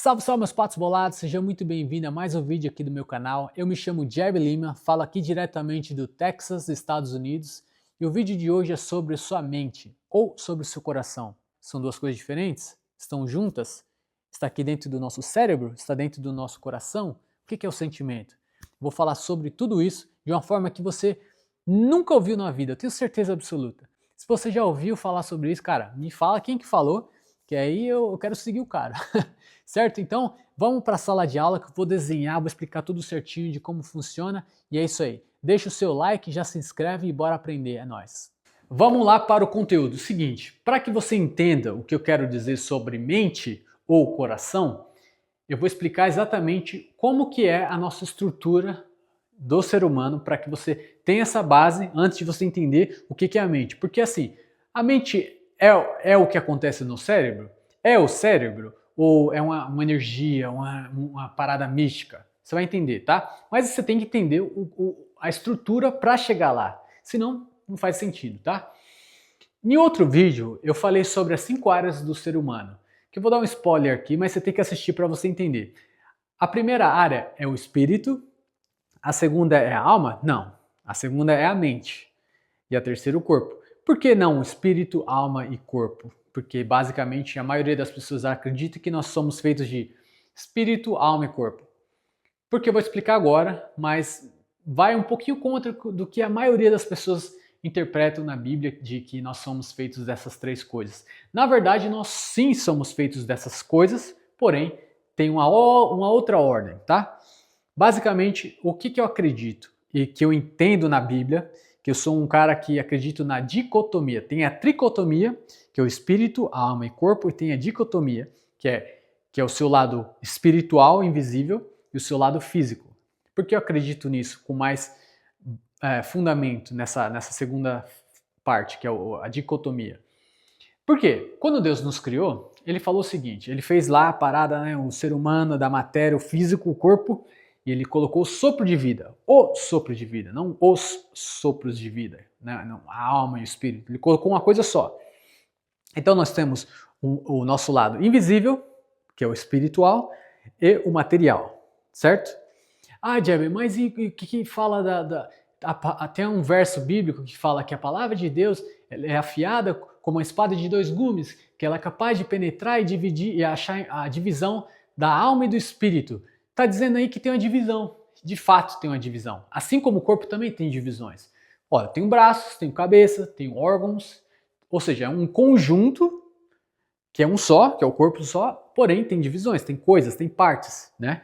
Salve, salve meus patos bolados, seja muito bem-vindo a mais um vídeo aqui do meu canal. Eu me chamo Jerry Lima, falo aqui diretamente do Texas, Estados Unidos, e o vídeo de hoje é sobre sua mente ou sobre o seu coração. São duas coisas diferentes? Estão juntas? Está aqui dentro do nosso cérebro? Está dentro do nosso coração? O que é o sentimento? Vou falar sobre tudo isso de uma forma que você nunca ouviu na vida, eu tenho certeza absoluta. Se você já ouviu falar sobre isso, cara, me fala quem que falou, que aí eu quero seguir o cara. Certo? Então, vamos para a sala de aula que eu vou desenhar, vou explicar tudo certinho de como funciona e é isso aí. Deixa o seu like, já se inscreve e bora aprender, é nóis. Vamos lá para o conteúdo. Seguinte, para que você entenda o que eu quero dizer sobre mente ou coração, eu vou explicar exatamente como que é a nossa estrutura do ser humano para que você tenha essa base antes de você entender o que é a mente. Porque assim, a mente é o que acontece no cérebro? É o cérebro? Ou é uma energia, uma parada mística? Você vai entender, tá? Mas você tem que entender a estrutura para chegar lá. Senão, não faz sentido, tá? Em outro vídeo, eu falei sobre as 5 áreas do ser humano. Que eu vou dar um spoiler aqui, mas você tem que assistir para você entender. A primeira área é o espírito. A segunda é a alma? Não. A segunda é a mente. E a terceira, o corpo. Por que não espírito, alma e corpo? Porque basicamente a maioria das pessoas acredita que nós somos feitos de espírito, alma e corpo. Porque eu vou explicar agora, mas vai um pouquinho contra do que a maioria das pessoas interpretam na Bíblia de que nós somos feitos dessas três coisas. Na verdade, nós sim somos feitos dessas coisas, porém tem uma outra ordem, tá? Basicamente, o que eu acredito e que eu entendo na Bíblia, que eu sou um cara que acredito na dicotomia. Tem a tricotomia, que é o espírito, a alma e corpo, e tem a dicotomia, que é o seu lado espiritual, invisível, e o seu lado físico. Por que eu acredito nisso com mais fundamento nessa segunda parte, que é a dicotomia? Porque quando Deus nos criou, ele falou o seguinte, ele fez lá a parada, né, o ser humano, da matéria, o físico, o corpo, e ele colocou o sopro de vida, o sopro de vida, não os sopros de vida, né, não, a alma e o espírito, ele colocou uma coisa só. Então nós temos o nosso lado invisível, que é o espiritual, e o material, certo? Ah, Jeb, mas e o que fala até um verso bíblico que fala que a palavra de Deus é afiada como uma espada de dois gumes, que ela é capaz de penetrar e dividir e achar a divisão da alma e do espírito. Está dizendo aí que tem uma divisão. De fato tem uma divisão. Assim como o corpo também tem divisões. Olha, tem braços, tem cabeça, tem órgãos, ou seja, é um conjunto que é um só, que é o corpo só, porém tem divisões, tem coisas, tem partes, né?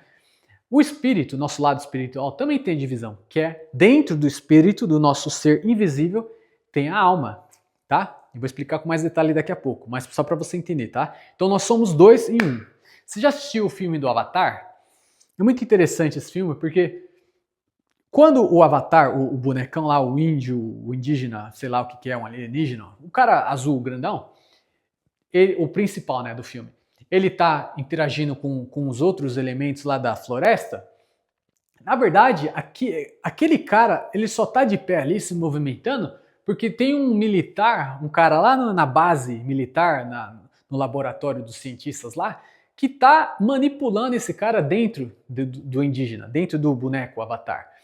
O espírito, nosso lado espiritual, também tem divisão, que é dentro do espírito, do nosso ser invisível, tem a alma, tá? Eu vou explicar com mais detalhe daqui a pouco, mas só para você entender, tá? Então nós somos dois em um. Você já assistiu o filme do Avatar? É muito interessante esse filme, porque quando o Avatar, o bonecão lá, o índio, o indígena, sei lá o que é, um alienígena, o cara azul, grandão, o principal, né, do filme, ele tá interagindo com os outros elementos lá da floresta. Na verdade, aquele cara, ele só tá de pé ali se movimentando porque tem um militar, um cara lá na base militar, no laboratório dos cientistas lá, que tá manipulando esse cara dentro do indígena, dentro do boneco Avatar.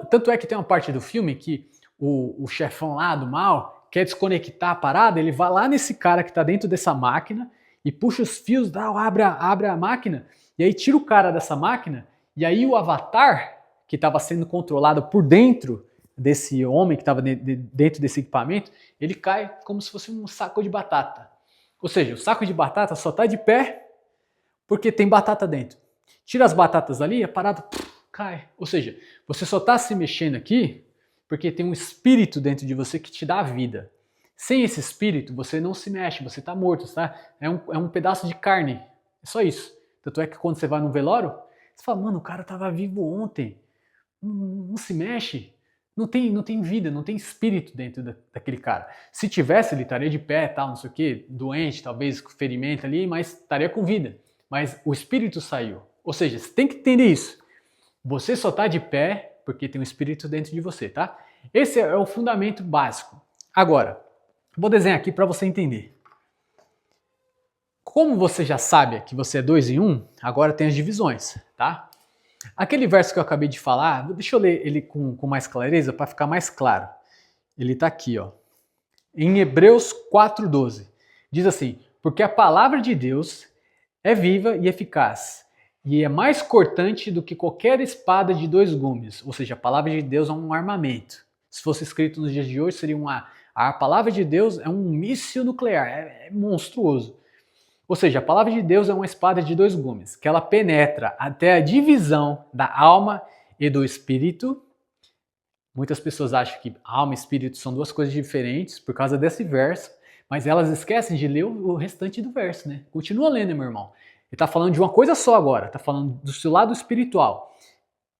Tanto é que tem uma parte do filme que o chefão lá do mal quer desconectar a parada, ele vai lá nesse cara que está dentro dessa máquina e puxa os fios, abre a máquina, e aí tira o cara dessa máquina, e aí o Avatar, que estava sendo controlado por dentro desse homem que estava dentro desse equipamento, ele cai como se fosse um saco de batata. Ou seja, o saco de batata só está de pé porque tem batata dentro. Tira as batatas ali, a parada cai. Ou seja, você só está se mexendo aqui porque tem um espírito dentro de você que te dá a vida. Sem esse espírito, você não se mexe, você está morto, tá? É um pedaço de carne. É só isso. Tanto é que quando você vai no velório, você fala, mano, o cara estava vivo ontem. Não se mexe. Não tem vida, não tem espírito dentro daquele cara. Se tivesse, ele estaria de pé, tal, não sei o quê, doente, talvez com ferimento ali, mas estaria com vida. Mas o espírito saiu. Ou seja, você tem que entender isso. Você só está de pé porque tem um espírito dentro de você, tá? Esse é o fundamento básico. Agora, vou desenhar aqui para você entender. Como você já sabe que você é 2 em 1, agora tem as divisões, tá? Aquele verso que eu acabei de falar, deixa eu ler ele com mais clareza para ficar mais claro. Ele está aqui, ó. Em Hebreus 4:12. Diz assim: porque a palavra de Deus é viva e eficaz, e é mais cortante do que qualquer espada de 2 gumes. Ou seja, a palavra de Deus é um armamento. Se fosse escrito nos dias de hoje, seria a palavra de Deus é um míssil nuclear, é monstruoso. Ou seja, a palavra de Deus é uma espada de 2 gumes, que ela penetra até a divisão da alma e do espírito. Muitas pessoas acham que alma e espírito são 2 coisas diferentes por causa desse verso, mas elas esquecem de ler o restante do verso, né? Continua lendo, meu irmão. Ele está falando de uma coisa só agora, está falando do seu lado espiritual.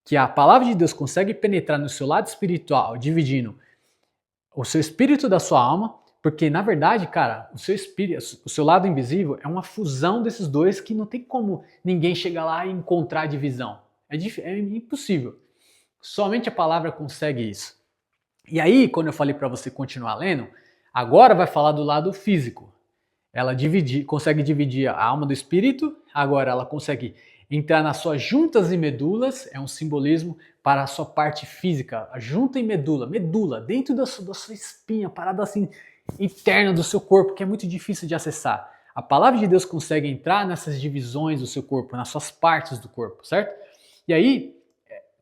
Que a palavra de Deus consegue penetrar no seu lado espiritual, dividindo o seu espírito da sua alma, porque na verdade, cara, o seu espírito, o seu lado invisível é uma fusão desses dois que não tem como ninguém chegar lá e encontrar a divisão. É impossível. Somente a palavra consegue isso. E aí, quando eu falei para você continuar lendo, agora vai falar do lado físico. Ela consegue dividir a alma do espírito, agora ela consegue entrar nas suas juntas e medulas, é um simbolismo para a sua parte física, a junta e medula, dentro da sua espinha, parada assim, interna do seu corpo, que é muito difícil de acessar. A palavra de Deus consegue entrar nessas divisões do seu corpo, nas suas partes do corpo, certo? E aí,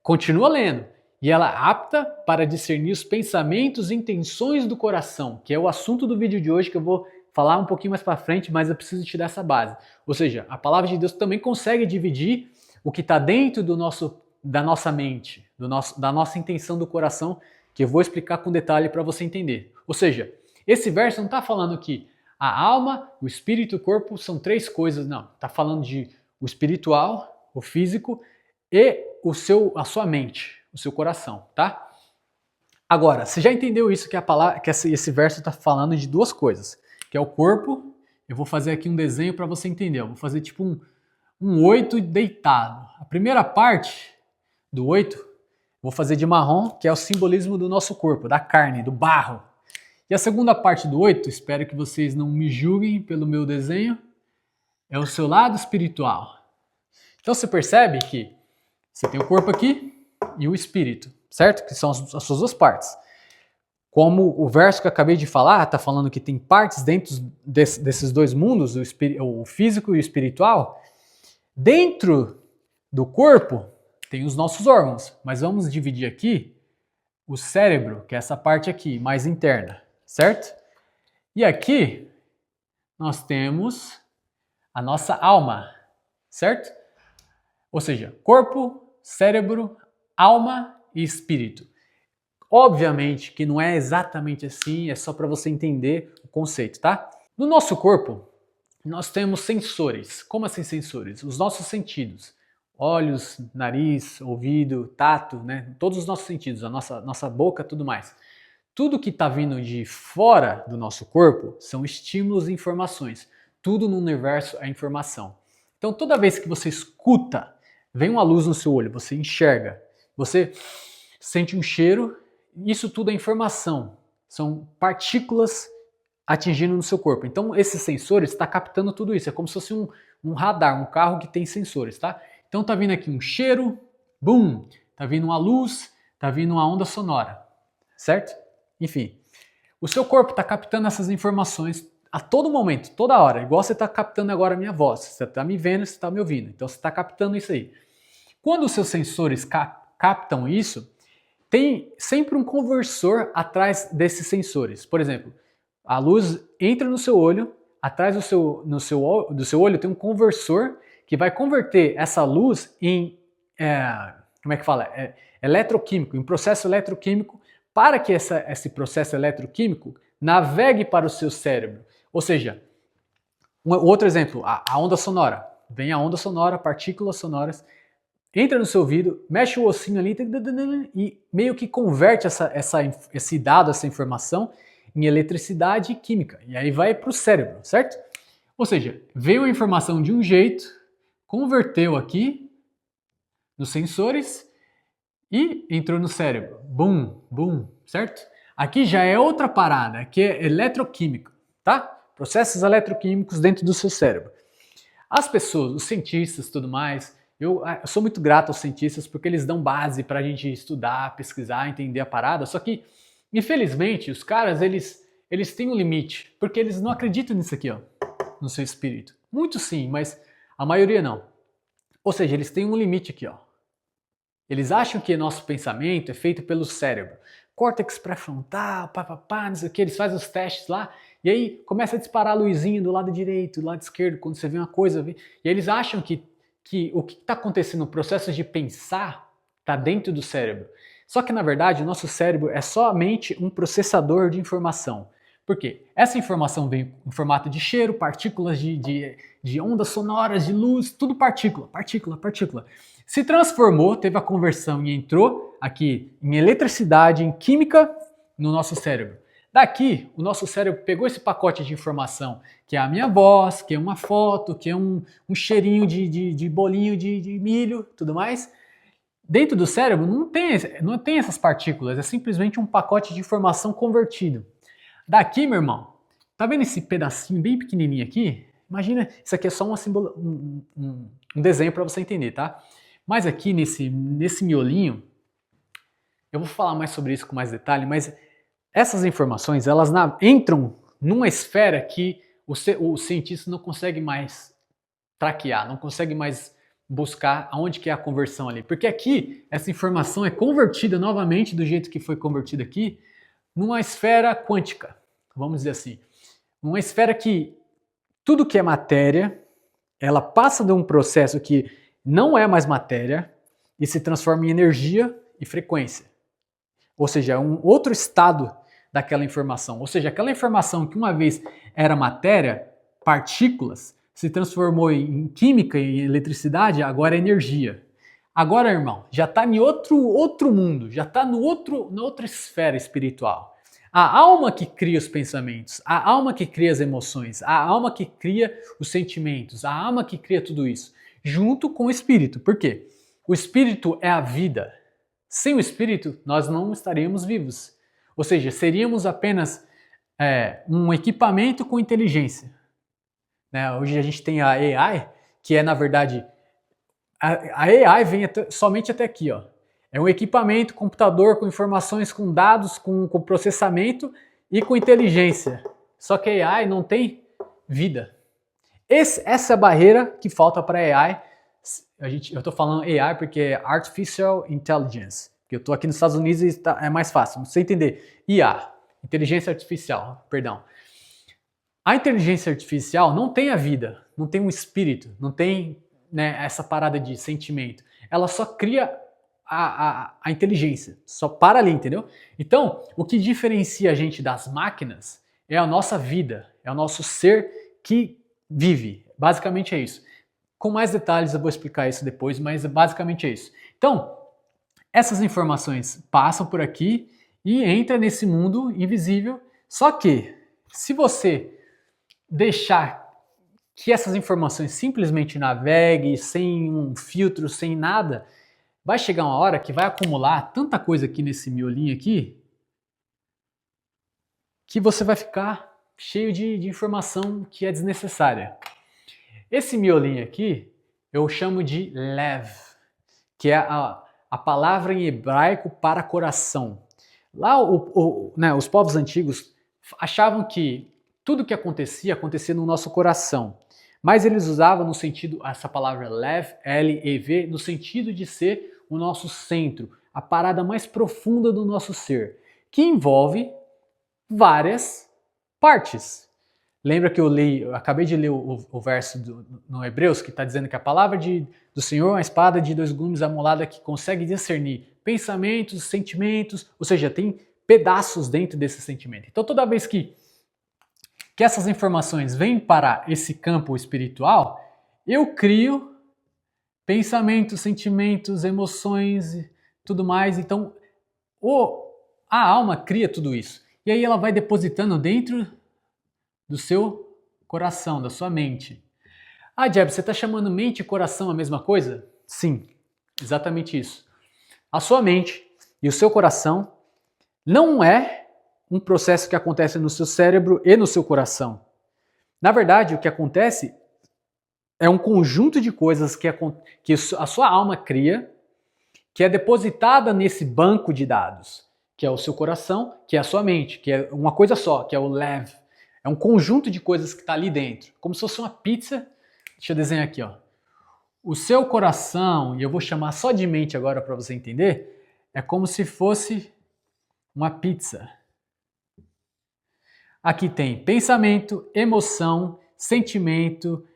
continua lendo. E ela é apta para discernir os pensamentos e intenções do coração, que é o assunto do vídeo de hoje que eu vou falar um pouquinho mais para frente, mas eu preciso te dar essa base. Ou seja, a palavra de Deus também consegue dividir o que está dentro da nossa mente, da nossa intenção do coração, que eu vou explicar com detalhe para você entender. Ou seja, esse verso não está falando que a alma, o espírito e o corpo são 3 coisas, não. Está falando de o espiritual, o físico e a sua mente, o seu coração, tá? Agora, você já entendeu isso que esse verso está falando de 2 coisas, que é o corpo. Eu vou fazer aqui um desenho para você entender. Eu vou fazer tipo um 8 deitado. A primeira parte do 8, vou fazer de marrom, que é o simbolismo do nosso corpo, da carne, do barro. E a segunda parte do 8, espero que vocês não me julguem pelo meu desenho, é o seu lado espiritual. Então você percebe que você tem o corpo aqui e o espírito, certo? Que são as suas 2 partes. Como o verso que eu acabei de falar está falando que tem partes dentro desses 2 mundos, o físico e o espiritual, dentro do corpo tem os nossos órgãos, mas vamos dividir aqui o cérebro, que é essa parte aqui, mais interna, certo? E aqui nós temos a nossa alma, certo? Ou seja, corpo, cérebro, alma e espírito. Obviamente que não é exatamente assim, é só para você entender o conceito, tá? No nosso corpo, nós temos sensores. Como assim sensores? Os nossos sentidos. Olhos, nariz, ouvido, tato, né? Todos os nossos sentidos, a nossa boca, tudo mais. Tudo que está vindo de fora do nosso corpo são estímulos e informações. Tudo no universo é informação. Então toda vez que você escuta, vem uma luz no seu olho, você enxerga, você sente um cheiro, isso tudo é informação. São partículas atingindo no seu corpo. Então esses sensores estão captando tudo isso. É como se fosse um radar, um carro que tem sensores, tá? Então tá vindo aqui um cheiro, bum, tá vindo uma luz, tá vindo uma onda sonora, certo? Enfim, o seu corpo está captando essas informações a todo momento, toda hora, igual você está captando agora a minha voz. Você está me vendo, você está me ouvindo, então você está captando isso aí. Quando os seus sensores captam isso, tem sempre um conversor atrás desses sensores. Por exemplo, a luz entra no seu olho, atrás do seu olho tem um conversor que vai converter essa luz em, como é que fala? Eletroquímico, em processo eletroquímico, para que esse processo eletroquímico navegue para o seu cérebro. Ou seja, outro exemplo, a onda sonora. Vem a onda sonora, partículas sonoras, entra no seu ouvido, mexe o ossinho ali e meio que converte esse dado, essa informação em eletricidade e química. E aí vai para o cérebro, certo? Ou seja, veio a informação de um jeito, converteu aqui nos sensores e entrou no cérebro. Bum, bum, certo? Aqui já é outra parada, que é eletroquímica, tá? Processos eletroquímicos dentro do seu cérebro. As pessoas, os cientistas e tudo mais, eu sou muito grato aos cientistas porque eles dão base para a gente estudar, pesquisar, entender a parada, só que, infelizmente, os caras, eles têm um limite, porque eles não acreditam nisso aqui, ó, no seu espírito. Muitos sim, mas a maioria não. Ou seja, eles têm um limite aqui, ó. Eles acham que nosso pensamento é feito pelo cérebro. Córtex pré-frontal, papapá, não sei o que, eles fazem os testes lá, e aí começa a disparar a luzinha do lado direito, do lado esquerdo, quando você vê uma coisa. E aí eles acham que o que está acontecendo no processo de pensar está dentro do cérebro. Só que, na verdade, o nosso cérebro é somente um processador de informação. Por quê? Essa informação vem em formato de cheiro, partículas de ondas sonoras, de luz, tudo partícula, partícula, partícula. Se transformou, teve a conversão e entrou aqui em eletricidade, em química no nosso cérebro. Daqui, o nosso cérebro pegou esse pacote de informação, que é a minha voz, que é uma foto, que é um cheirinho de bolinho de milho, tudo mais. Dentro do cérebro não tem essas partículas, é simplesmente um pacote de informação convertido. Daqui, meu irmão, tá vendo esse pedacinho bem pequenininho aqui? Imagina, isso aqui é só um desenho para você entender, tá? Mas aqui nesse miolinho, eu vou falar mais sobre isso com mais detalhe, mas essas informações, elas entram numa esfera que o cientista não consegue mais traquear, não consegue mais buscar aonde que é a conversão ali. Porque aqui, essa informação é convertida novamente, do jeito que foi convertida aqui, numa esfera quântica, vamos dizer assim. Uma esfera que tudo que é matéria, ela passa de um processo que não é mais matéria e se transforma em energia e frequência. Ou seja, é um outro estado daquela informação. Ou seja, aquela informação que uma vez era matéria, partículas, se transformou em química e eletricidade, agora é energia. Agora, irmão, já está em outro mundo, já está na outra esfera espiritual. A alma que cria os pensamentos, a alma que cria as emoções, a alma que cria os sentimentos, a alma que cria tudo isso, junto com o espírito. Por quê? O espírito é a vida. Sem o espírito, nós não estaríamos vivos. Ou seja, seríamos apenas um equipamento com inteligência. Né? Hoje a gente tem a AI, que é, na verdade, a AI vem somente até aqui, ó. É um equipamento, computador com informações, com dados, com processamento e com inteligência. Só que a AI não tem vida. Essa é a barreira que falta para a AI. Eu estou falando AI porque é Artificial Intelligence. Porque eu estou aqui nos Estados Unidos e é mais fácil. Não sei entender. IA, Inteligência Artificial, perdão. A inteligência artificial não tem a vida, não tem um espírito, não tem, né, essa parada de sentimento. Ela só cria a inteligência, só para ali, entendeu? Então, o que diferencia a gente das máquinas é a nossa vida, é o nosso ser que vive. Basicamente é isso. Com mais detalhes eu vou explicar isso depois, mas basicamente é isso. Então, essas informações passam por aqui e entram nesse mundo invisível, só que se você deixar que essas informações simplesmente naveguem sem um filtro, sem nada, vai chegar uma hora que vai acumular tanta coisa aqui nesse miolinho aqui que você vai ficar cheio de informação que é desnecessária. Esse miolinho aqui eu chamo de lev, que é a palavra em hebraico para coração. Lá né, os povos antigos achavam que tudo que acontecia no nosso coração. Mas eles usavam no sentido, essa palavra lev, L-E-V, no sentido de ser o nosso centro, a parada mais profunda do nosso ser, que envolve várias partes. Lembra que eu acabei de ler o verso no Hebreus, que está dizendo que a palavra do Senhor é uma espada de dois gumes amolada que consegue discernir pensamentos, sentimentos, ou seja, tem pedaços dentro desse sentimento. Então toda vez que essas informações vêm para esse campo espiritual, eu crio pensamentos, sentimentos, emoções e tudo mais. Então, a alma cria tudo isso. E aí ela vai depositando dentro do seu coração, da sua mente. Ah, Jeb, você está chamando mente e coração a mesma coisa? Sim, exatamente isso. A sua mente e o seu coração não é um processo que acontece no seu cérebro e no seu coração. Na verdade, o que acontece é um conjunto de coisas que a sua alma cria, que é depositada nesse banco de dados, que é o seu coração, que é a sua mente, que é uma coisa só, que é o lev. É um conjunto de coisas que está ali dentro, como se fosse uma pizza. Deixa eu desenhar aqui, ó. O seu coração, e eu vou chamar só de mente agora para você entender, é como se fosse uma pizza. Aqui tem pensamento, emoção, sentimento,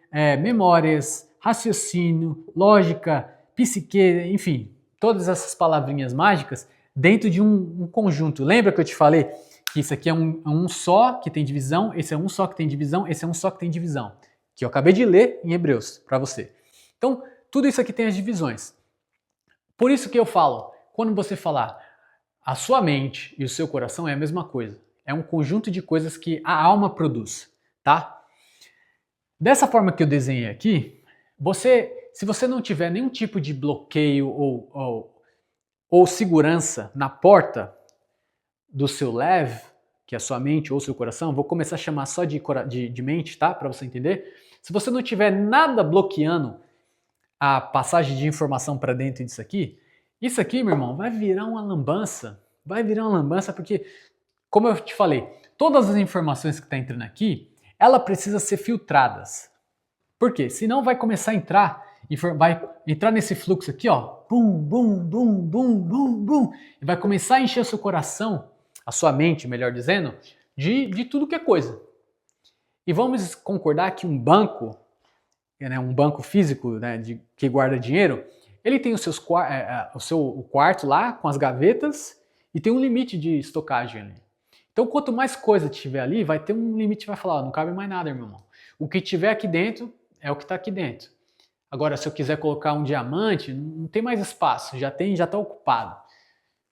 memórias, raciocínio, lógica, psique, enfim, todas essas palavrinhas mágicas dentro de um conjunto. Lembra que eu te falei que isso aqui é um só que tem divisão, esse é um só que tem divisão, esse é um só que tem divisão, que eu acabei de ler em Hebreus para você. Então, tudo isso aqui tem as divisões. Por isso que eu falo, quando você falar a sua mente e o seu coração é a mesma coisa. É um conjunto de coisas que a alma produz, tá? Dessa forma que eu desenhei aqui, se você não tiver nenhum tipo de bloqueio ou segurança na porta do seu lev, que é a sua mente ou seu coração, vou começar a chamar só de mente, tá? Para você entender. Se você não tiver nada bloqueando a passagem de informação para dentro disso aqui, isso aqui, meu irmão, vai virar uma lambança. Vai virar uma lambança porque, como eu te falei, todas as informações que estão entrando aqui, ela precisa ser filtradas. Por quê? Senão vai começar a vai entrar nesse fluxo aqui, ó, bum, bum, bum, bum, bum, bum, e vai começar a encher o seu coração, a sua mente, melhor dizendo, de tudo que é coisa. E vamos concordar que um banco, né, um banco físico, né, que guarda dinheiro, ele tem o seu quarto lá com as gavetas e tem um limite de estocagem ali. Então, quanto mais coisa tiver ali, vai ter um limite que vai falar, ó, não cabe mais nada, meu irmão. O que tiver aqui dentro é o que está aqui dentro. Agora, se eu quiser colocar um diamante, não tem mais espaço, já está ocupado.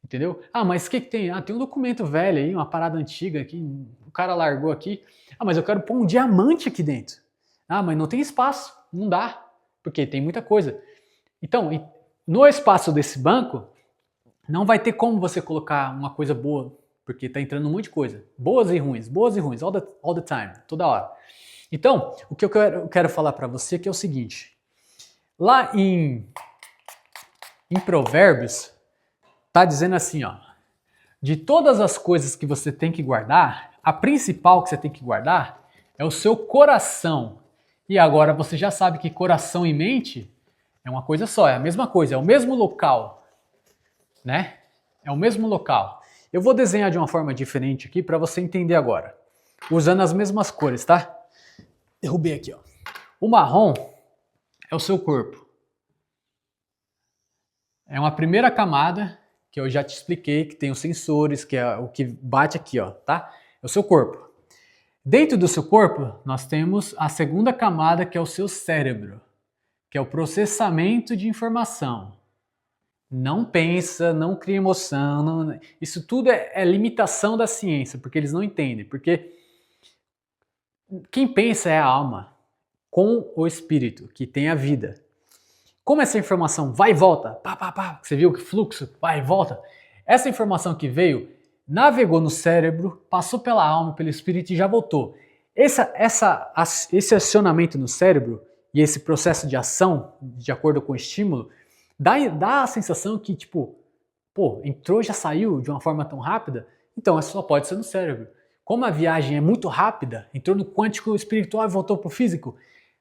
Entendeu? Ah, mas o que tem? Ah, tem um documento velho aí, uma parada antiga aqui, o cara largou aqui. Ah, mas eu quero pôr um diamante aqui dentro. Ah, mas não tem espaço, não dá, porque tem muita coisa. Então, no espaço desse banco, não vai ter como você colocar uma coisa boa, porque está entrando um monte de coisa. Boas e ruins, all the time, toda hora. Então, o que eu quero falar para você que é o seguinte. Lá em Provérbios, está dizendo assim, ó. De todas as coisas que você tem que guardar, a principal que você tem que guardar é o seu coração. E agora você já sabe que coração e mente é uma coisa só, é a mesma coisa, é o mesmo local, né? É o mesmo local. Eu vou desenhar de uma forma diferente aqui para você entender agora, usando as mesmas cores, tá? Derrubei aqui, ó. O marrom é o seu corpo. É uma primeira camada que eu já te expliquei, que tem os sensores, que é o que bate aqui, ó, tá? É o seu corpo. Dentro do seu corpo, nós temos a segunda camada, que é o seu cérebro, que é o processamento de informação. Não pensa, não cria emoção, isso tudo é limitação da ciência, porque eles não entendem, porque quem pensa é a alma, com o espírito, que tem a vida. Como essa informação vai e volta, pá, pá, pá, você viu que fluxo, vai e volta, essa informação que veio, navegou no cérebro, passou pela alma, pelo espírito e já voltou. Esse acionamento no cérebro e esse processo de ação, de acordo com o estímulo, dá a sensação que, tipo, pô, entrou e já saiu de uma forma tão rápida, então isso só pode ser no cérebro. Como a viagem é muito rápida, entrou no quântico espiritual e voltou para o físico,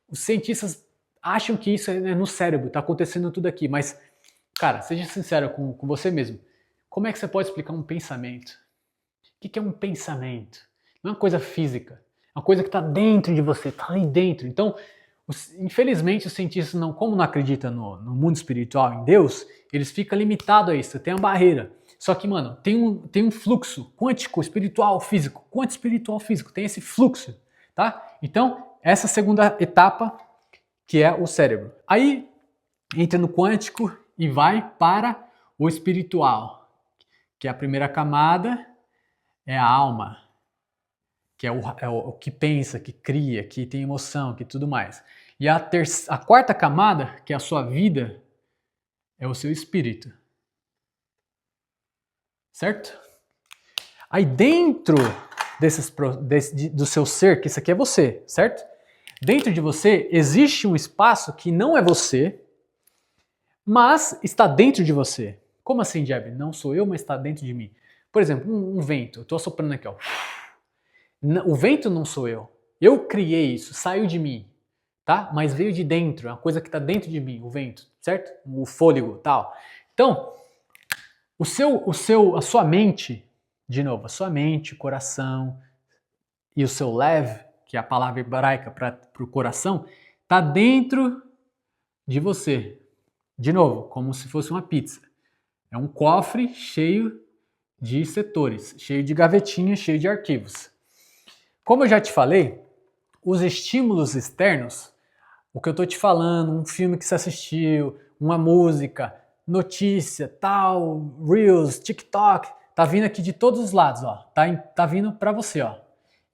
os cientistas acham que isso é no cérebro, está acontecendo tudo aqui, mas, cara, seja sincero com você mesmo. Como é que você pode explicar um pensamento? O que é um pensamento? Não é uma coisa física, é uma coisa que está dentro de você, está ali dentro. Então, infelizmente, os cientistas, como não acreditam no mundo espiritual, em Deus, eles ficam limitados a isso, tem uma barreira. Só que, mano, tem um fluxo quântico, espiritual, físico. Quântico, espiritual, físico, tem esse fluxo, tá? Então, essa segunda etapa, que é o cérebro. Aí, entra no quântico e vai para o espiritual, que é a primeira camada, é a alma, que é o que pensa, que cria, que tem emoção, que tudo mais. E a quarta camada, que é a sua vida, é o seu espírito. Certo? Aí dentro do seu ser, que isso aqui é você, certo? dentro de você existe um espaço que não é você, mas está dentro de você. Como assim, Jeb? Não sou eu, mas está dentro de mim. Por exemplo, um vento. Eu estou assoprando aqui, ó. O vento não sou eu. Eu criei isso, saiu de mim, tá? Mas veio de dentro, é uma coisa que está dentro de mim, o vento, certo? O fôlego, tal. Então, a sua mente, de novo, a sua mente, o coração e o seu lev, que é a palavra hebraica para o coração, está dentro de você. De novo, como se fosse uma pizza. É um cofre cheio de setores, cheio de gavetinhas, cheio de arquivos. Como eu já te falei, os estímulos externos, o que eu estou te falando, um filme que você assistiu, uma música, notícia, tal, Reels, TikTok, tá vindo aqui de todos os lados, ó. Tá vindo para você, ó.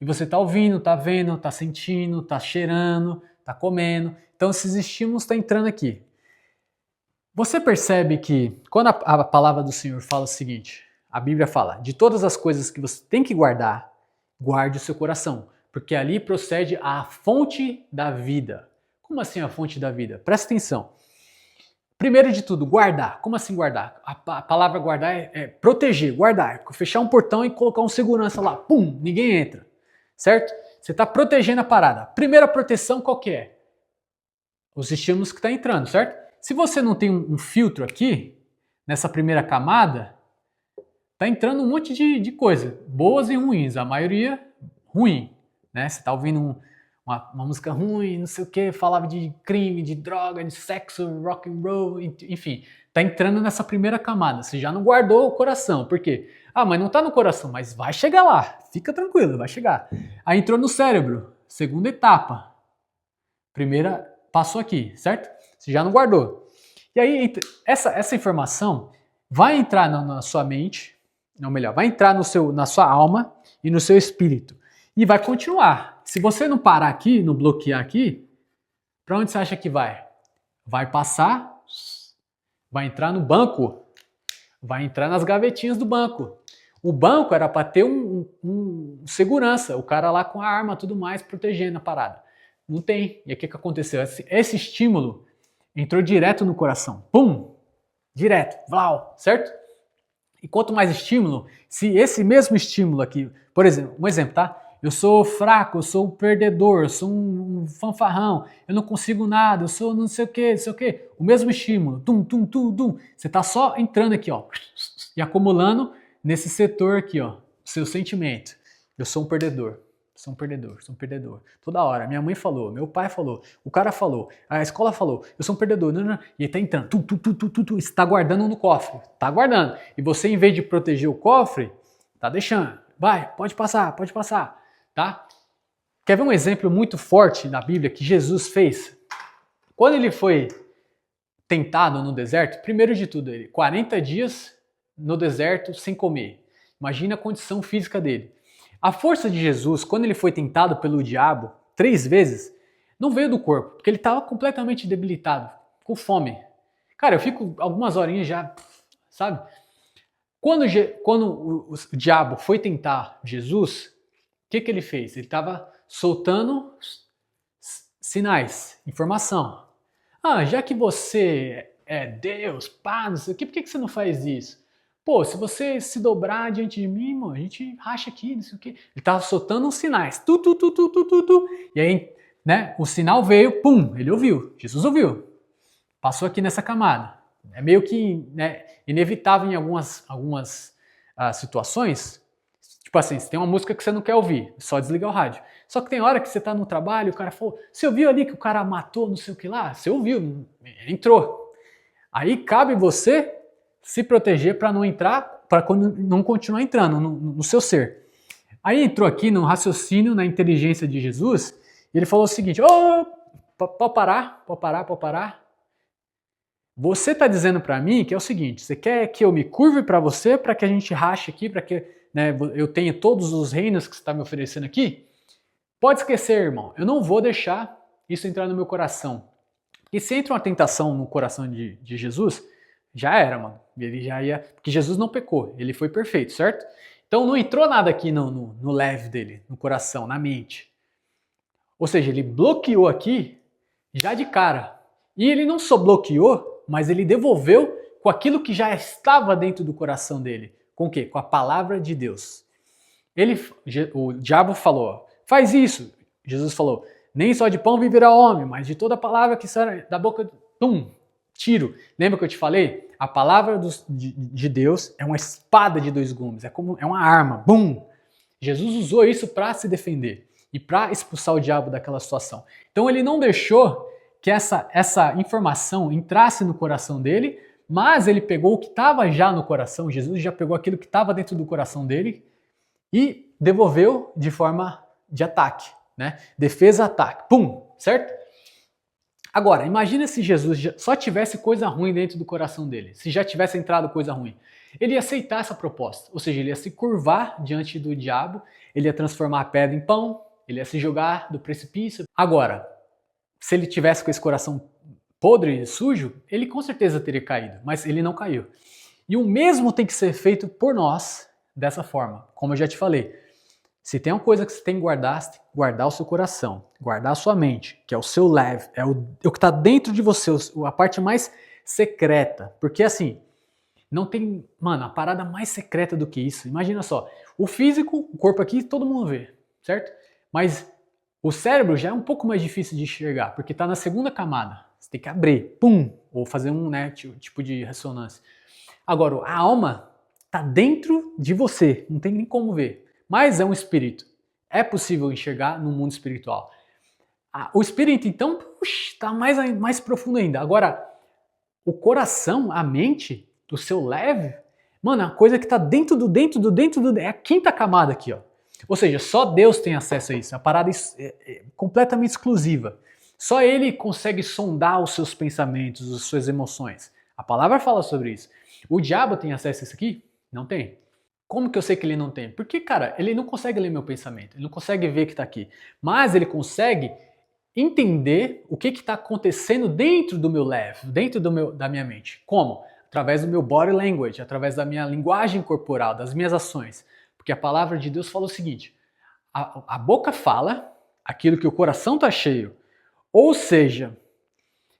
E você tá ouvindo, tá vendo, tá sentindo, tá cheirando, tá comendo. Então esses estímulos estão entrando aqui. Você percebe que quando a palavra do Senhor fala o seguinte, a Bíblia fala, de todas as coisas que você tem que guardar, guarde o seu coração, porque ali procede a fonte da vida. Como assim a fonte da vida? Presta atenção. Primeiro de tudo, guardar. Como assim guardar? A palavra guardar é proteger, guardar. Fechar um portão e colocar um segurança lá. Pum, ninguém entra. Certo? Você está protegendo a parada. Primeira proteção qual que é? Os estímulos que estão entrando, certo? Se você não tem um filtro aqui, nessa primeira camada, tá entrando um monte de coisa, boas e ruins, a maioria ruim, né? Você tá ouvindo uma música ruim, não sei o que, falava de crime, de droga, de sexo, rock and roll, enfim, tá entrando nessa primeira camada, você já não guardou o coração, por quê? Ah, mas não tá no coração, mas vai chegar lá, fica tranquilo, vai chegar. Aí entrou no cérebro, segunda etapa, primeira passou aqui, certo? Você já não guardou. E aí, essa informação vai entrar na sua mente, não melhor, vai entrar na sua alma e no seu espírito. E vai continuar. Se você não parar aqui, não bloquear aqui, para onde você acha que vai? Vai passar, vai entrar no banco, vai entrar nas gavetinhas do banco. O banco era para ter um segurança, o cara lá com a arma, tudo mais, protegendo a parada. Não tem. E aí o que aconteceu? Esse estímulo entrou direto no coração. Pum! Direto. Vlau! Certo? E quanto mais estímulo, se esse mesmo estímulo aqui, por exemplo, um exemplo, tá? Eu sou fraco, eu sou um perdedor, eu sou um fanfarrão, eu não consigo nada, eu sou não sei o que, não sei o que. O mesmo estímulo, tum, tum, tum, tum. Você tá só entrando aqui, ó, e acumulando nesse setor aqui, ó, seu sentimento. Eu sou um perdedor. Sou um perdedor, sou um perdedor. Toda hora. Minha mãe falou, meu pai falou, o cara falou, a escola falou, eu sou um perdedor. Não, não. E ele tá entrando. Você tá guardando no cofre. Tá guardando. E você, em vez de proteger o cofre, tá deixando. Vai, pode passar, pode passar. Tá? Quer ver um exemplo muito forte na Bíblia que Jesus fez? Quando ele foi tentado no deserto, primeiro de tudo, ele 40 dias no deserto sem comer. Imagina a condição física dele. A força de Jesus, quando ele foi tentado pelo diabo 3 vezes, não veio do corpo, porque ele estava completamente debilitado, com fome. Cara, eu fico algumas horinhas já, sabe? Quando o diabo foi tentar Jesus, o que ele fez? Ele estava soltando sinais, informação. Ah, já que você é Deus, pá, não sei o que, por que você não faz isso? Pô, se você se dobrar diante de mim, mano, a gente racha aqui, não sei o quê. Ele tava soltando uns sinais. Tu. E aí, né, o sinal veio, pum, ele ouviu. Jesus ouviu. Passou aqui nessa camada. É meio que, né, inevitável em algumas situações. Tipo assim, você tem uma música que você não quer ouvir, só desliga o rádio. Só que tem hora que você tá no trabalho, o cara falou, você ouviu ali que o cara matou não sei o que lá? Você ouviu, entrou. Aí cabe você se proteger para não entrar, para não continuar entrando no seu ser. Aí entrou aqui no raciocínio, na inteligência de Jesus, e ele falou o seguinte, pode parar. Você está dizendo para mim que é o seguinte, você quer que eu me curve para você, para que a gente rache aqui, para que, né, eu tenha todos os reinos que você está me oferecendo aqui? Pode esquecer, irmão, eu não vou deixar isso entrar no meu coração. E se entra uma tentação no coração de Jesus, já era, mano. Ele já ia. Porque Jesus não pecou, ele foi perfeito, certo? Então não entrou nada aqui no leve dele, no coração, na mente. Ou seja, ele bloqueou aqui já de cara. E ele não só bloqueou, mas ele devolveu com aquilo que já estava dentro do coração dele. Com o quê? Com a palavra de Deus. O diabo falou, faz isso. Jesus falou, nem só de pão viverá o homem, mas de toda palavra que sai da boca, tiro. Lembra que eu te falei? A palavra de Deus é uma espada de dois gumes, é uma arma. Jesus usou isso para se defender e para expulsar o diabo daquela situação. Então ele não deixou que essa informação entrasse no coração dele, mas ele pegou o que estava já no coração, Jesus já pegou aquilo que estava dentro do coração dele e devolveu de forma de ataque, né? Defesa-ataque, certo? Agora, imagina se Jesus só tivesse coisa ruim dentro do coração dele, se já tivesse entrado coisa ruim. Ele ia aceitar essa proposta, ou seja, ele ia se curvar diante do diabo, ele ia transformar a pedra em pão, ele ia se jogar do precipício. Agora, se ele tivesse com esse coração podre e sujo, ele com certeza teria caído, mas ele não caiu. E o mesmo tem que ser feito por nós dessa forma, como eu já te falei. Se tem uma coisa que você tem que guardar, você tem que guardar o seu coração, guardar a sua mente, que é o seu leve, é o que está dentro de você, a parte mais secreta. Porque assim, não tem, mano, a parada mais secreta do que isso. Imagina só, o físico, o corpo aqui, todo mundo vê, certo? Mas o cérebro já é um pouco mais difícil de enxergar, porque está na segunda camada. Você tem que abrir, ou fazer um tipo de ressonância. Agora, a alma está dentro de você, não tem nem como ver. Mas é um espírito. É possível enxergar no mundo espiritual. O espírito, então, está mais profundo ainda. Agora, o coração, a mente, o seu leve, mano, a coisa que está dentro do é a quinta camada aqui, ó. Ou seja, só Deus tem acesso a isso. A parada é completamente exclusiva. Só Ele consegue sondar os seus pensamentos, as suas emoções. A palavra fala sobre isso. O diabo tem acesso a isso aqui? Não tem. Como que eu sei que ele não tem? Porque, cara, ele não consegue ler meu pensamento, ele não consegue ver que está aqui. Mas ele consegue entender o que está acontecendo dentro do meu leve, dentro da minha mente. Como? Através do meu body language, através da minha linguagem corporal, das minhas ações. Porque a palavra de Deus fala o seguinte, a boca fala aquilo que o coração está cheio. Ou seja,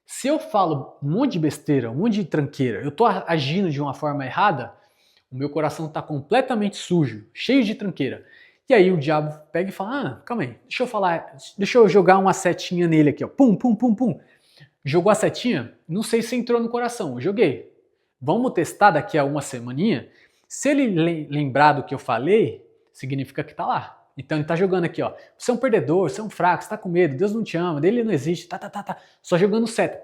se eu falo um monte de besteira, um monte de tranqueira, eu estou agindo de uma forma errada, o meu coração está completamente sujo, cheio de tranqueira. E aí o diabo pega e fala, calma aí, deixa eu jogar uma setinha nele aqui, ó. Pum. Jogou a setinha, não sei se entrou no coração, eu joguei. Vamos testar daqui a uma semaninha. Se ele lembrar do que eu falei, significa que tá lá. Então ele tá jogando aqui, ó. Você é um perdedor, você é um fraco, você tá com medo, Deus não te ama, dele não existe, Só jogando seta,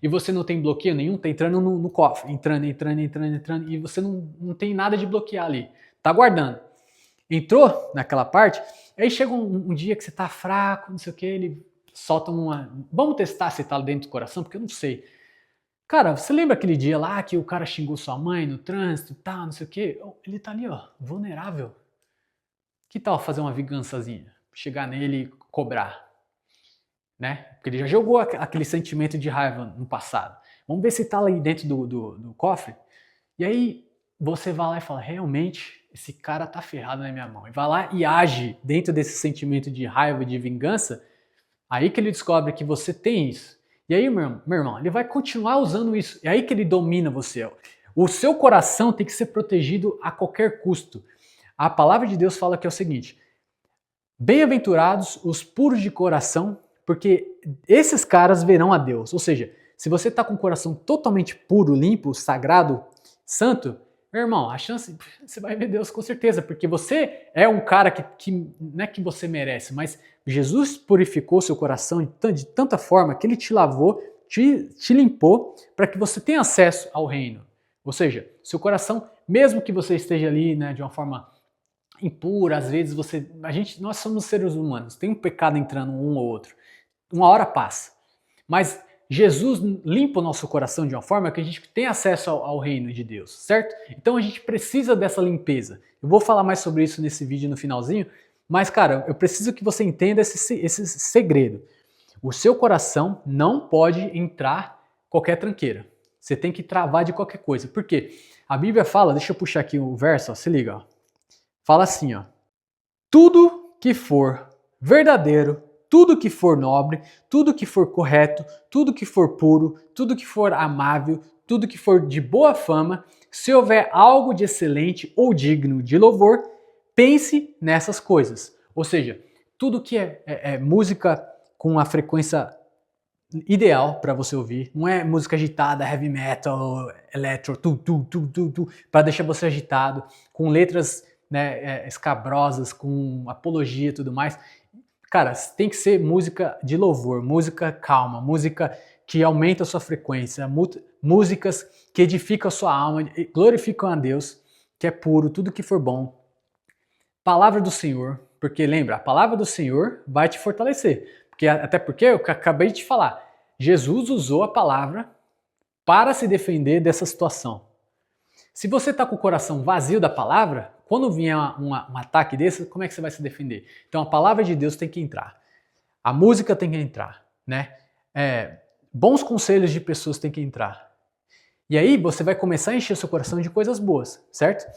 E você não tem bloqueio nenhum, tá entrando no cofre, entrando, e você não tem nada de bloquear ali. Tá guardando. Entrou naquela parte, aí chega um dia que você tá fraco, não sei o que, ele solta uma... Vamos testar se tá dentro do coração, porque eu não sei. Cara, você lembra aquele dia lá que o cara xingou sua mãe no trânsito e tal, não sei o que? Ele tá ali, ó, vulnerável. Que tal fazer uma vingançazinha? Chegar nele e cobrar, né? Porque ele já jogou aquele sentimento de raiva no passado. Vamos ver se tá ali dentro do cofre. E aí você vai lá e fala, realmente, esse cara tá ferrado na minha mão. E vai lá e age dentro desse sentimento de raiva, de vingança. Aí que ele descobre que você tem isso. E aí, meu irmão, ele vai continuar usando isso. É aí que ele domina você. O seu coração tem que ser protegido a qualquer custo. A palavra de Deus fala que é o seguinte, bem-aventurados os puros de coração, porque esses caras verão a Deus. Ou seja, se você está com o coração totalmente puro, limpo, sagrado, santo, meu irmão, a chance, você vai ver Deus com certeza, porque você é um cara que não é que você merece, mas Jesus purificou seu coração de tanta forma que ele te lavou, te limpou, para que você tenha acesso ao reino. Ou seja, seu coração, mesmo que você esteja ali, né, de uma forma impura, às vezes nós somos seres humanos, tem um pecado entrando um ou outro, uma hora passa, mas Jesus limpa o nosso coração de uma forma que a gente tem acesso ao reino de Deus, certo? Então a gente precisa dessa limpeza. Eu vou falar mais sobre isso nesse vídeo no finalzinho, mas cara, eu preciso que você entenda esse segredo. O seu coração não pode entrar qualquer tranqueira. Você tem que travar de qualquer coisa. Por quê? A Bíblia fala, deixa eu puxar aqui o verso, ó, se liga, ó. Fala assim, ó. Tudo que for verdadeiro, tudo que for nobre, tudo que for correto, tudo que for puro, tudo que for amável, tudo que for de boa fama, se houver algo de excelente ou digno de louvor, pense nessas coisas. Ou seja, tudo que é música com a frequência ideal para você ouvir, não é música agitada, heavy metal, electro, para deixar você agitado, com letras, né, escabrosas, com apologia e tudo mais. Cara, tem que ser música de louvor, música calma, música que aumenta a sua frequência, músicas que edificam a sua alma, glorificam a Deus, que é puro, tudo que for bom. Palavra do Senhor, porque lembra, a palavra do Senhor vai te fortalecer. Até porque eu acabei de te falar, Jesus usou a palavra para se defender dessa situação. Se você está com o coração vazio da palavra, quando vier um ataque desse, como é que você vai se defender? Então a palavra de Deus tem que entrar. A música tem que entrar, né? Bons conselhos de pessoas tem que entrar. E aí você vai começar a encher seu coração de coisas boas, certo?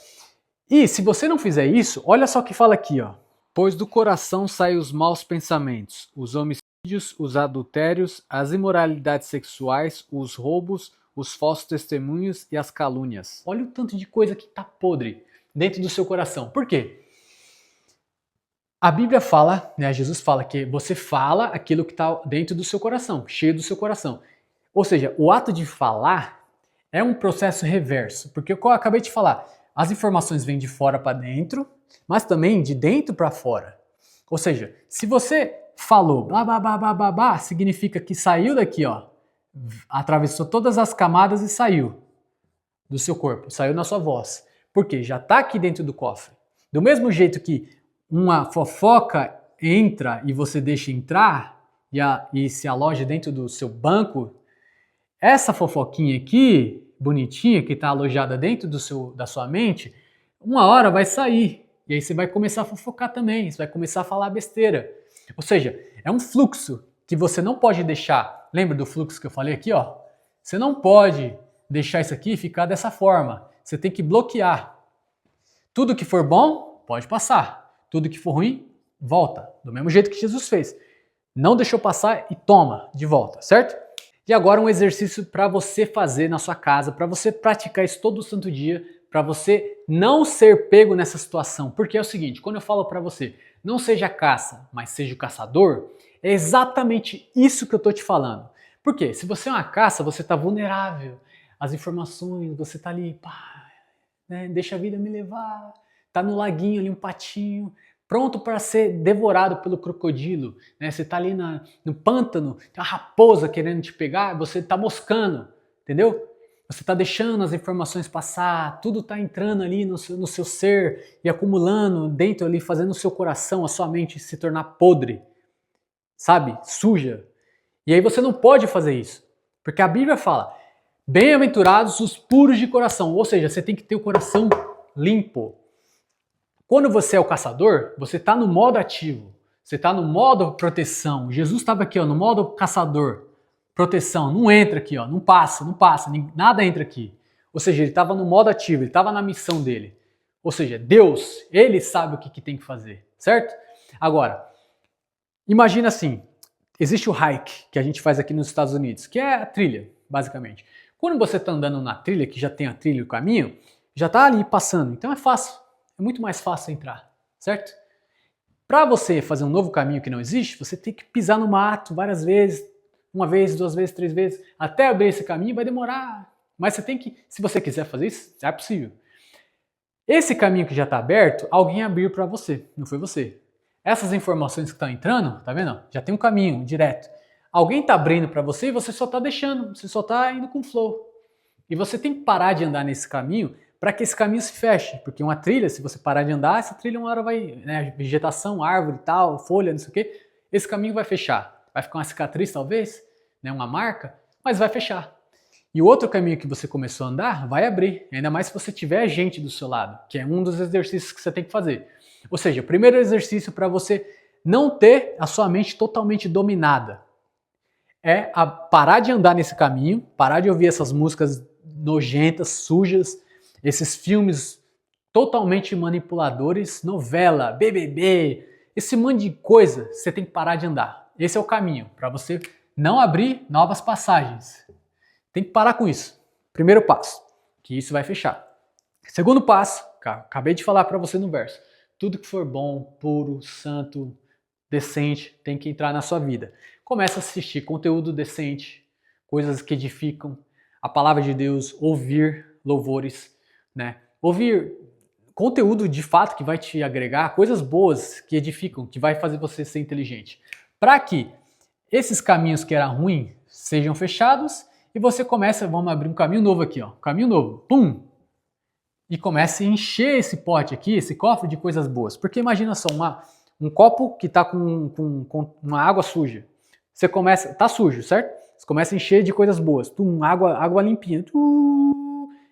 E se você não fizer isso, olha só o que fala aqui, ó. Pois do coração saem os maus pensamentos, os homicídios, os adultérios, as imoralidades sexuais, os roubos, os falsos testemunhos e as calúnias. Olha o tanto de coisa que está podre dentro do seu coração. Por quê? A Bíblia fala, né, Jesus fala que você fala aquilo que está dentro do seu coração, cheio do seu coração. Ou seja, o ato de falar é um processo reverso, porque eu acabei de falar, as informações vêm de fora para dentro, mas também de dentro para fora. Ou seja, se você falou blá blá blá blá blá blá, significa que saiu daqui, ó, atravessou todas as camadas e saiu do seu corpo, saiu na sua voz. Por quê? Já está aqui dentro do cofre. Do mesmo jeito que uma fofoca entra e você deixa entrar e se aloja dentro do seu banco, essa fofoquinha aqui, bonitinha, que está alojada dentro da sua mente, uma hora vai sair. E aí você vai começar a fofocar também, você vai começar a falar besteira. Ou seja, é um fluxo que você não pode deixar. Lembra do fluxo que eu falei aqui, ó? Você não pode deixar isso aqui ficar dessa forma. Você tem que bloquear. Tudo que for bom, pode passar. Tudo que for ruim, volta. Do mesmo jeito que Jesus fez. Não deixou passar e toma de volta, certo? E agora um exercício para você fazer na sua casa, para você praticar isso todo santo dia, para você não ser pego nessa situação. Porque é o seguinte, quando eu falo para você, não seja caça, mas seja o caçador, é exatamente isso que eu estou te falando. Por quê? Se você é uma caça, você está vulnerável às informações, você está ali, pá, né, deixa a vida me levar, está no laguinho ali um patinho, pronto para ser devorado pelo crocodilo, né? Você está ali no pântano, tem uma raposa querendo te pegar, você está moscando, entendeu? Você está deixando as informações passar, tudo está entrando ali no seu ser e acumulando dentro ali, fazendo o seu coração, a sua mente se tornar podre, sabe? Suja. E aí você não pode fazer isso, porque a Bíblia fala, bem-aventurados os puros de coração, ou seja, você tem que ter o coração limpo. Quando você é o caçador, você está no modo ativo, você está no modo proteção. Jesus estava aqui, ó, no modo caçador, proteção, não entra aqui, ó, não passa, nada entra aqui. Ou seja, ele estava no modo ativo, ele estava na missão dele. Ou seja, Deus, ele sabe o que tem que fazer, certo? Agora, imagina assim, existe o hike que a gente faz aqui nos Estados Unidos, que é a trilha, basicamente. Quando você está andando na trilha, que já tem a trilha e o caminho, já está ali passando, então é fácil. É muito mais fácil entrar, certo? Para você fazer um novo caminho que não existe, você tem que pisar no mato várias vezes, uma vez, duas vezes, três vezes, até abrir esse caminho vai demorar. Mas você tem que, se você quiser fazer isso, é possível. Esse caminho que já está aberto, alguém abriu para você, não foi você. Essas informações que estão entrando, tá vendo? Já tem um caminho direto. Alguém está abrindo para você e você só está deixando, você só está indo com o flow. E você tem que parar de andar nesse caminho para que esse caminho se feche, porque uma trilha, se você parar de andar, essa trilha uma hora vai, né, vegetação, árvore e tal, folha, não sei o quê, esse caminho vai fechar. Vai ficar uma cicatriz talvez, né, uma marca, mas vai fechar. E o outro caminho que você começou a andar vai abrir, ainda mais se você tiver gente do seu lado, que é um dos exercícios que você tem que fazer. Ou seja, o primeiro exercício para você não ter a sua mente totalmente dominada é parar de andar nesse caminho, parar de ouvir essas músicas nojentas, sujas, esses filmes totalmente manipuladores, novela, BBB, esse monte de coisa, você tem que parar de andar. Esse é o caminho, para você não abrir novas passagens. Tem que parar com isso. Primeiro passo, que isso vai fechar. Segundo passo, acabei de falar para você no verso. Tudo que for bom, puro, santo, decente, tem que entrar na sua vida. Começa a assistir conteúdo decente, coisas que edificam, a palavra de Deus, ouvir louvores, né? Ouvir conteúdo de fato que vai te agregar, coisas boas que edificam, que vai fazer você ser inteligente. Para que esses caminhos que eram ruins sejam fechados e você começa, vamos abrir um caminho novo aqui, ó, caminho novo, pum! E comece a encher esse pote aqui, esse cofre de coisas boas. Porque imagina só, um copo que está com uma água suja. Você começa, tá sujo, certo? Você começa a encher de coisas boas. Água limpinha.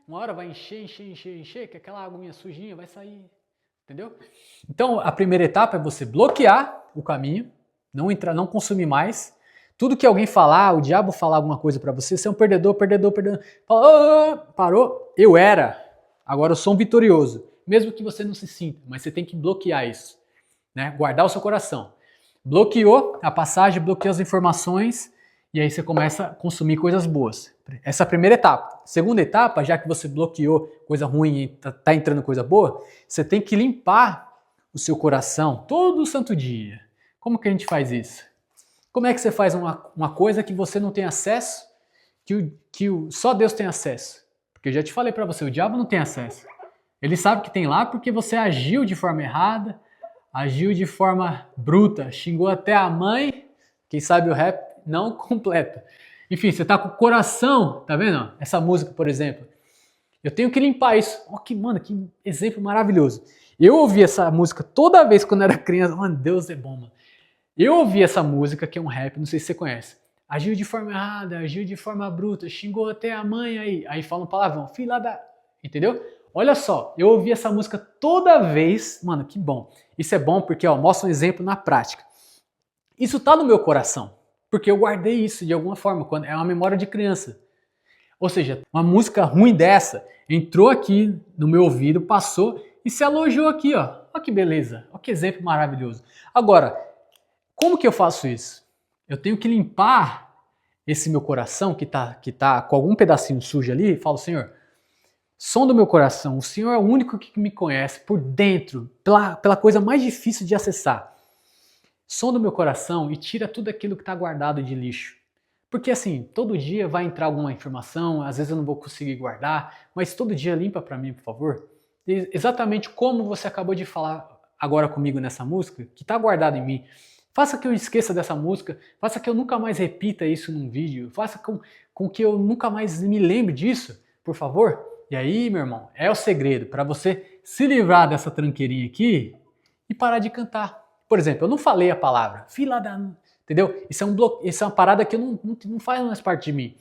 Uma hora vai encher, que aquela aguinha sujinha vai sair. Entendeu? Então, a primeira etapa é você bloquear o caminho, não consumir mais. Tudo que alguém falar, o diabo falar alguma coisa para você, você é um perdedor. Fala, parou, eu era. Agora eu sou um vitorioso, mesmo que você não se sinta, mas você tem que bloquear isso, né? Guardar o seu coração. Bloqueou a passagem, bloqueou as informações e aí você começa a consumir coisas boas. Essa é a primeira etapa. Segunda etapa, já que você bloqueou coisa ruim e tá entrando coisa boa, você tem que limpar o seu coração todo santo dia. Como que a gente faz isso? Como é que você faz uma coisa que você não tem acesso, só Deus tem acesso? Porque eu já te falei para você, o diabo não tem acesso. Ele sabe que tem lá porque você agiu de forma errada, agiu de forma bruta, xingou até a mãe, quem sabe o rap não completo. Enfim, você tá com o coração, tá vendo? Essa música, por exemplo. Eu tenho que limpar isso. Ó, que exemplo maravilhoso. Eu ouvi essa música toda vez quando eu era criança. Mano, Deus é bom, mano. Eu ouvi essa música, que é um rap, não sei se você conhece. Agiu de forma errada, agiu de forma bruta, xingou até a mãe aí fala um palavrão, filha da... Entendeu? Olha só, eu ouvi essa música toda vez, mano, que bom. Isso é bom porque, ó, mostra um exemplo na prática. Isso tá no meu coração, porque eu guardei isso de alguma forma, quando é uma memória de criança. Ou seja, uma música ruim dessa entrou aqui no meu ouvido, passou e se alojou aqui, ó. Olha que beleza, olha que exemplo maravilhoso. Agora, como que eu faço isso? Eu tenho que limpar esse meu coração que tá com algum pedacinho sujo ali e falo, Senhor, som do meu coração, o Senhor é o único que me conhece por dentro, pela coisa mais difícil de acessar. Som do meu coração e tira tudo aquilo que está guardado de lixo. Porque assim, todo dia vai entrar alguma informação, às vezes eu não vou conseguir guardar, mas todo dia limpa para mim, por favor. E exatamente como você acabou de falar agora comigo nessa música, que está guardado em mim. Faça que eu esqueça dessa música, faça que eu nunca mais repita isso num vídeo, faça com que eu nunca mais me lembre disso, por favor. E aí, meu irmão, é o segredo para você se livrar dessa tranqueirinha aqui e parar de cantar. Por exemplo, eu não falei a palavra, fila da... Entendeu? Isso é uma parada que não faz mais parte de mim.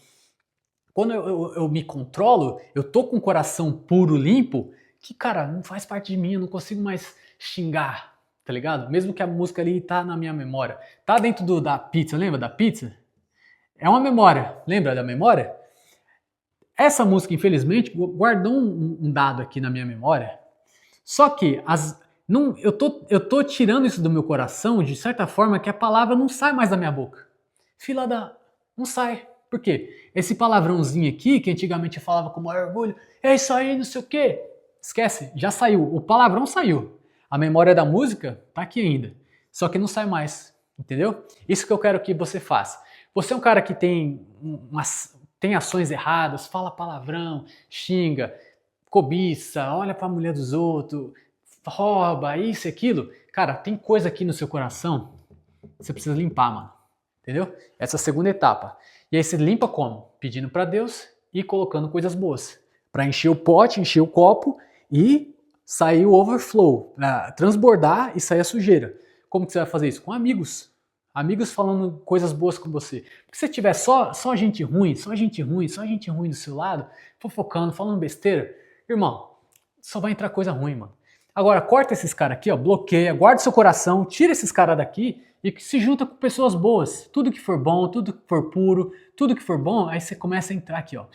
Quando eu me controlo, eu tô com o coração puro, limpo, que, cara, não faz parte de mim, eu não consigo mais xingar. Tá ligado? Mesmo que a música ali tá na minha memória. Tá dentro da pizza, lembra da pizza? É uma memória. Lembra da memória? Essa música, infelizmente, guardou um dado aqui na minha memória. Só que eu tô tirando isso do meu coração de certa forma que a palavra não sai mais da minha boca. Fila da... Não sai. Por quê? Esse palavrãozinho aqui, que antigamente eu falava com maior orgulho, é isso aí, não sei o quê. Esquece, já saiu. O palavrão saiu. A memória da música tá aqui ainda, só que não sai mais, entendeu? Isso que eu quero que você faça. Você é um cara que tem ações erradas, fala palavrão, xinga, cobiça, olha para a mulher dos outros, rouba, isso e aquilo. Cara, tem coisa aqui no seu coração que você precisa limpar, mano, entendeu? Essa é a segunda etapa. E aí você limpa como? Pedindo para Deus e colocando coisas boas, para encher o pote, encher o copo e sair o overflow, transbordar e sair a sujeira. Como que você vai fazer isso? Com amigos. Amigos falando coisas boas com você. Porque se tiver só gente ruim do seu lado, fofocando, falando besteira, irmão, só vai entrar coisa ruim, mano. Agora, corta esses caras aqui, ó, bloqueia, guarda seu coração, tira esses caras daqui e se junta com pessoas boas. Tudo que for bom, tudo que for puro, tudo que for bom, aí você começa a entrar aqui, ó,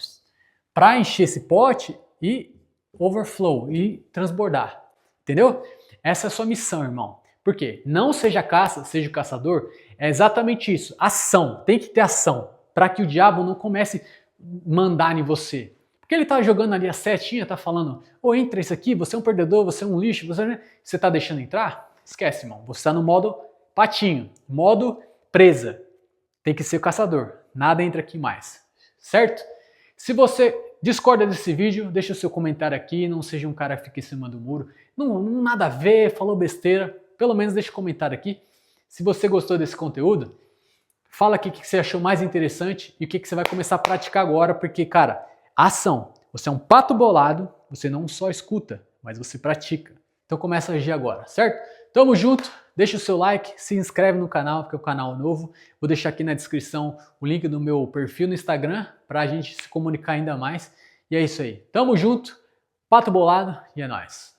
pra encher esse pote e overflow e transbordar, entendeu? Essa é a sua missão, irmão. Por quê? Não seja caça, seja o caçador. É exatamente isso. Ação. Tem que ter ação. Para que o diabo não comece a mandar em você. Porque ele tá jogando ali a setinha, tá falando, ô, entra isso aqui, você é um perdedor, você é um lixo, você tá deixando entrar? Esquece, irmão. Você tá no modo patinho, modo presa. Tem que ser o caçador. Nada entra aqui mais. Certo? Se você discorda desse vídeo, deixa o seu comentário aqui, não seja um cara que fica em cima do muro. Não nada a ver, falou besteira. Pelo menos deixa um comentário aqui. Se você gostou desse conteúdo, fala aqui o que você achou mais interessante e o que você vai começar a praticar agora, porque, cara, ação. Você é um pato bolado, você não só escuta, mas você pratica. Então começa a agir agora, certo? Tamo junto, deixa o seu like, se inscreve no canal, porque é um canal novo. Vou deixar aqui na descrição o link do meu perfil no Instagram, pra gente se comunicar ainda mais. E é isso aí. Tamo junto, pato bolado e é nóis.